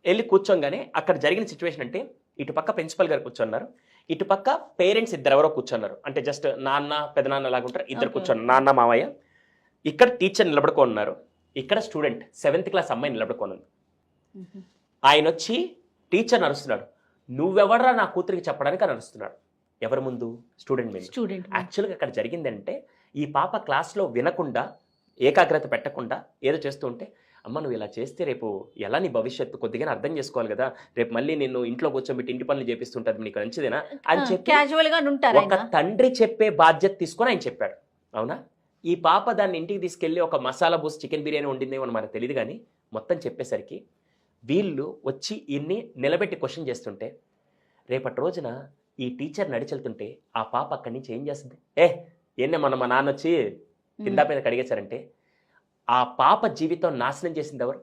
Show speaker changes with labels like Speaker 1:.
Speaker 1: వెళ్ళి కూర్చోగానే అక్కడ జరిగిన సిచ్యువేషన్ అంటే ఇటుపక్క ప్రిన్సిపల్ గారు కూర్చున్నారు, ఇటుపక్క పేరెంట్స్ ఇద్దరు ఎవరో కూర్చున్నారు. అంటే జస్ట్ నాన్న పెదనాన్న లాగా ఉంటారు, ఇద్దరు కూర్చొని నాన్న మావయ్య. ఇక్కడ టీచర్ నిలబడుకొని ఉన్నారు, ఇక్కడ స్టూడెంట్ 7th క్లాస్ అమ్మాయి నిలబడుకొని ఉంది. ఆయన వచ్చి టీచర్ అరుస్తున్నాడు, నువ్వెవడరా నా కూతురికి చెప్పడానికి అని అరుస్తున్నాడు. ఎవరి ముందు? స్టూడెంట్ మీద. యాక్చువల్గా అక్కడ జరిగిందంటే ఈ పాప క్లాస్లో వినకుండా ఏకాగ్రత పెట్టకుండా ఏదో చేస్తూ ఉంటే, అమ్మ నువ్వు ఇలా చేస్తే రేపు ఎలా నీ భవిష్యత్తు కొద్దిగా అర్థం చేసుకోవాలి కదా, రేపు మళ్ళీ నిన్ను ఇంట్లో కూర్చోబెట్టి ఇంటి పనులు చేపిస్తుంటుంది, నీకు మంచిదేనా అని చెప్పి ఒక తండ్రి చెప్పే బాధ్యత తీసుకొని ఆయన చెప్పాడు. అవునా? ఈ పాప దాన్ని ఇంటికి తీసుకెళ్ళి ఒక మసాలా బూస్ చికెన్ బిర్యానీ వండిందేమో మనకు తెలియదు, కానీ మొత్తం చెప్పేసరికి వీళ్ళు వచ్చి ఇన్ని నిలబెట్టి క్వశ్చన్ చేస్తుంటే, రేపటి రోజున ఈ టీచర్ నడిచెళ్తుంటే ఆ పాప అక్కడి నుంచి ఏం చేస్తుంది? ఏనే మన మా నాన్న వచ్చి కింద మీద కడిగేశారంటే ఆ పాప జీవితం నాశనం చేసింది ఎవరు?